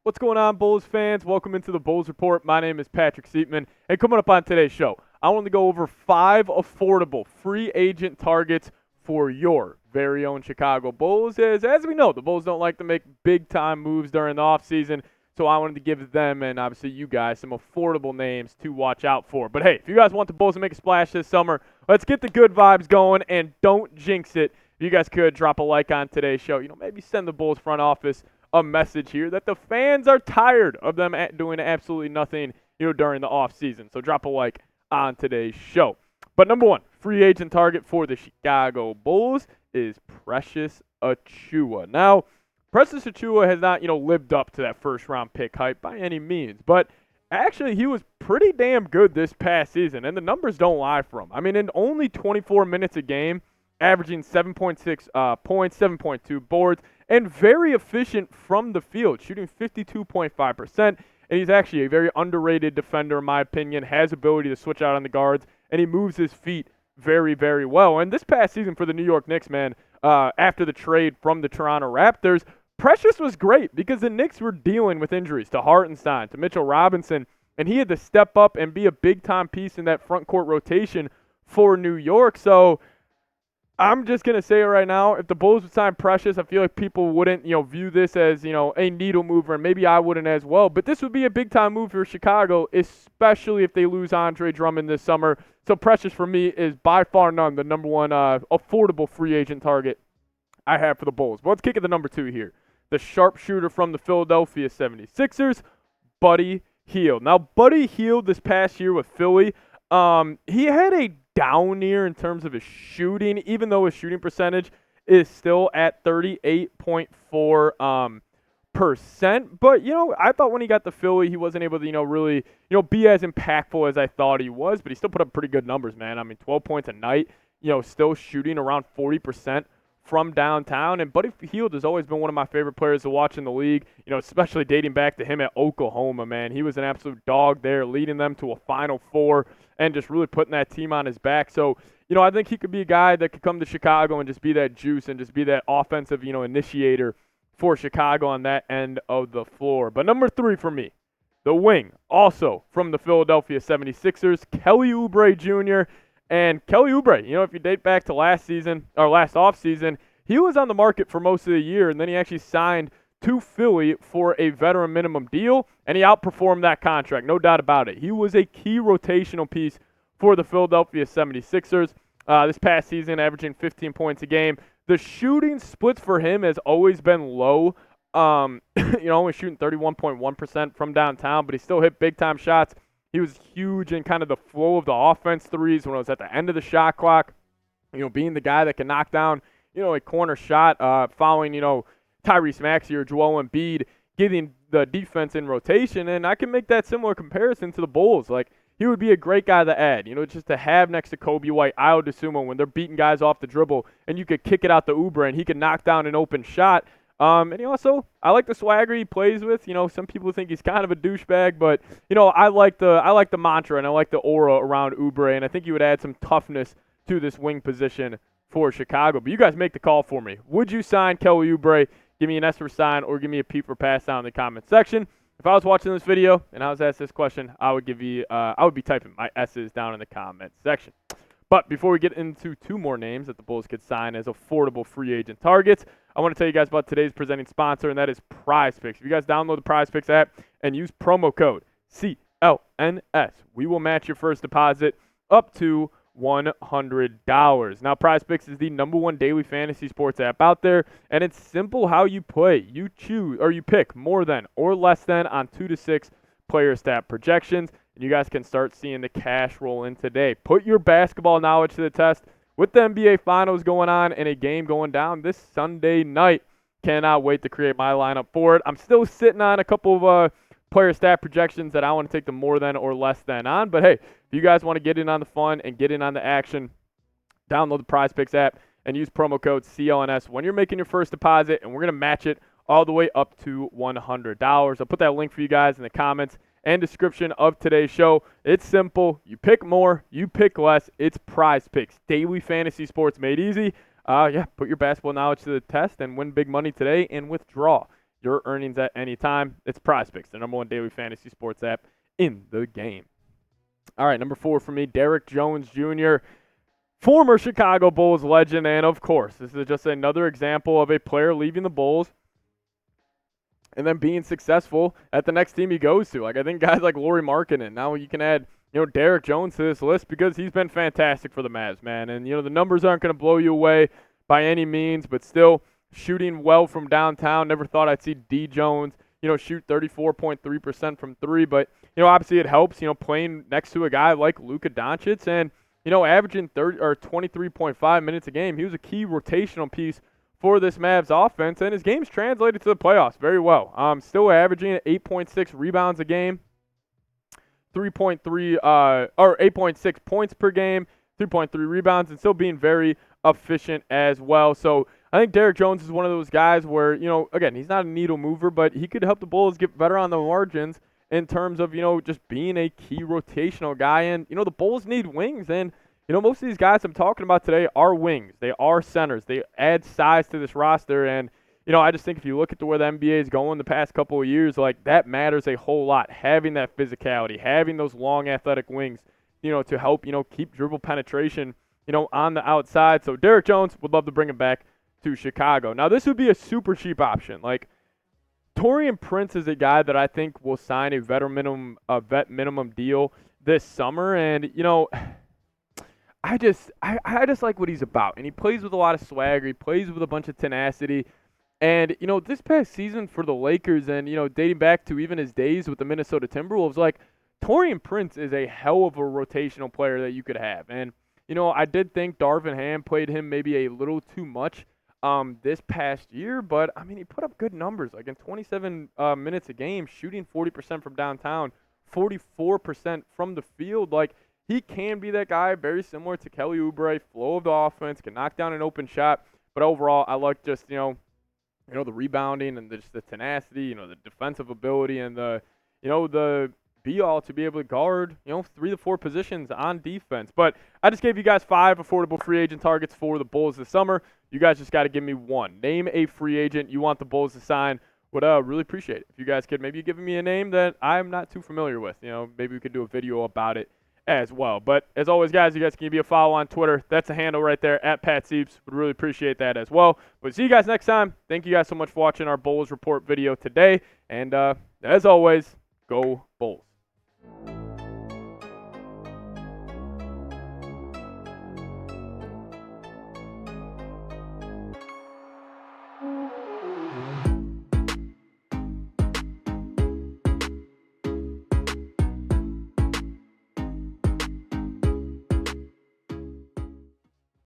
What's going on, Bulls fans? Welcome into the Bulls Report. My name is Patrick Siepman, and coming up on today's show, I want to go over 5 affordable free agent targets for your very own Chicago Bulls. As we know, the Bulls don't like to make big-time moves during the offseason, so I wanted to give them and obviously you guys some affordable names to watch out for. But hey, if you guys want the Bulls to make a splash this summer, let's get the good vibes going and don't jinx it. If you guys could drop a like on today's show, maybe send the Bulls front office a message here that the fans are tired of them doing absolutely nothing, during the offseason. So drop a like on today's show. But number one, free agent target for the Chicago Bulls is Precious Achiuwa. Now, Precious Achiuwa has not, lived up to that first-round pick hype by any means, but actually he was pretty damn good this past season, and the numbers don't lie for him. I mean, in only 24 minutes a game, averaging 7.6 points, 7.2 boards, and very efficient from the field, shooting 52.5%. And he's actually a very underrated defender, in my opinion, has ability to switch out on the guards, and he moves his feet very, very well. And this past season for the New York Knicks, man, after the trade from the Toronto Raptors, Precious was great because the Knicks were dealing with injuries to Hartenstein, to Mitchell Robinson, and he had to step up and be a big-time piece in that front court rotation for New York. So I'm just going to say it right now, if the Bulls would sign Precious, I feel like people wouldn't, view this as, a needle mover, and maybe I wouldn't as well. But this would be a big-time move for Chicago, especially if they lose Andre Drummond this summer. So Precious, for me, is by far none the number one affordable free agent target I have for the Bulls. But let's kick it to number 2 here. The sharpshooter from the Philadelphia 76ers, Buddy Hield. Now, Buddy Hield this past year with Philly, he had a down year in terms of his shooting, even though his shooting percentage is still at 38.4%. But, I thought when he got to Philly, he wasn't able to, really, be as impactful as I thought he was. But he still put up pretty good numbers, man. I mean, 12 points a night, still shooting around 40% from downtown. And Buddy Hield has always been one of my favorite players to watch in the league, especially dating back to him at Oklahoma, man. He was an absolute dog there, leading them to a Final Four and just really putting that team on his back. So, I think he could be a guy that could come to Chicago and just be that juice and just be that offensive, initiator for Chicago on that end of the floor. But number 3 for me, the wing, also from the Philadelphia 76ers, Kelly Oubre Jr. And Kelly Oubre, if you date back to last offseason, he was on the market for most of the year, and then he actually signed to Philly for a veteran minimum deal, and he outperformed that contract, no doubt about it. He was a key rotational piece for the Philadelphia 76ers this past season, averaging 15 points a game. The shooting splits for him has always been low, only shooting 31.1% from downtown, but he still hit big-time shots. He was huge in kind of the flow of the offense threes when it was at the end of the shot clock, being the guy that can knock down, a corner shot following, Tyrese Maxey or Joel Embiid getting the defense in rotation. And I can make that similar comparison to the Bulls. Like, he would be a great guy to add, just to have next to Coby White, Dosunmu, when they're beating guys off the dribble, and you could kick it out to Oubre, and he could knock down an open shot. And he also, I like the swagger he plays with. Some people think he's kind of a douchebag, but, I like the mantra and I like the aura around Oubre, and I think he would add some toughness to this wing position for Chicago. But you guys make the call for me. Would you sign Kelly Oubre? Give me an S for sign or give me a P for pass down in the comment section. If I was watching this video and I was asked this question, I would be typing my S's down in the comment section. But before we get into 2 more names that the Bulls could sign as affordable free agent targets, I want to tell you guys about today's presenting sponsor, and that is PrizePicks. If you guys download the PrizePicks app and use promo code CLNS, we will match your first deposit up to $100. Now, PrizePicks is the #1 daily fantasy sports app out there, and it's simple how you play. You pick more than or less than on 2 to 6 player stat projections, and you guys can start seeing the cash roll in today. Put your basketball knowledge to the test with the NBA Finals going on and a game going down this Sunday night. Cannot wait to create my lineup for it. I'm still sitting on a couple of player stat projections that I want to take the more than or less than on. But hey, if you guys want to get in on the fun and get in on the action, download the PrizePicks app and use promo code CLNS when you're making your first deposit, and we're going to match it all the way up to $100. I'll put that link for you guys in the comments and description of today's show. It's simple. You pick more, you pick less. It's PrizePicks. Daily fantasy sports made easy. Put your basketball knowledge to the test and win big money today and withdraw your earnings at any time. It's PrizePicks, the #1 daily fantasy sports app in the game. All right, number 4 for me, Derrick Jones Jr., former Chicago Bulls legend, and of course, this is just another example of a player leaving the Bulls and then being successful at the next team he goes to. Like, I think guys like Lauri Markkanen, now you can add, Derrick Jones to this list because he's been fantastic for the Mavs, man. And, the numbers aren't going to blow you away by any means, but still shooting well from downtown. Never thought I'd see D. Jones, shoot 34.3% from 3, but, obviously it helps, playing next to a guy like Luka Doncic and, averaging 23.5 minutes a game. He was a key rotational piece for this Mavs offense, and his game's translated to the playoffs very well. Still averaging 8.6 rebounds a game, 8.6 points per game, 3.3 rebounds, and still being very efficient as well. So I think Derrick Jones is one of those guys where, again, he's not a needle mover, but he could help the Bulls get better on the margins in terms of, just being a key rotational guy. And, the Bulls need wings. And, most of these guys I'm talking about today are wings. They are centers. They add size to this roster. And, I just think if you look at where the NBA is going the past couple of years, like, that matters a whole lot. Having that physicality, having those long athletic wings, to help, keep dribble penetration, on the outside. So Derrick Jones, would love to bring him back to Chicago. Now, this would be a super cheap option. Like, Taurean Prince is a guy that I think will sign a vet minimum deal this summer, and I just like what he's about, and he plays with a lot of swagger. He plays with a bunch of tenacity, and this past season for the Lakers, and dating back to even his days with the Minnesota Timberwolves, like, Taurean Prince is a hell of a rotational player that you could have, and I did think Darvin Ham played him maybe a little too much this past year, but I mean, he put up good numbers, like in 27 minutes a game, shooting 40% from downtown, 44% from the field. Like, he can be that guy, very similar to Kelly Oubre, flow of the offense, can knock down an open shot. But overall, I like just the rebounding and just the tenacity, the defensive ability, and the be-all to be able to guard, 3 to 4 positions on defense. But I just gave you guys 5 affordable free agent targets for the Bulls this summer. You guys just got to give me one. Name a free agent you want the Bulls to sign. Would really appreciate it if you guys could maybe give me a name that I'm not too familiar with. Maybe we could do a video about it as well. But as always, guys, you guys can give me a follow on Twitter. That's a handle right there, @PatSieps. Would really appreciate that as well. But see you guys next time. Thank you guys so much for watching our Bulls Report video today. And as always, go Bulls.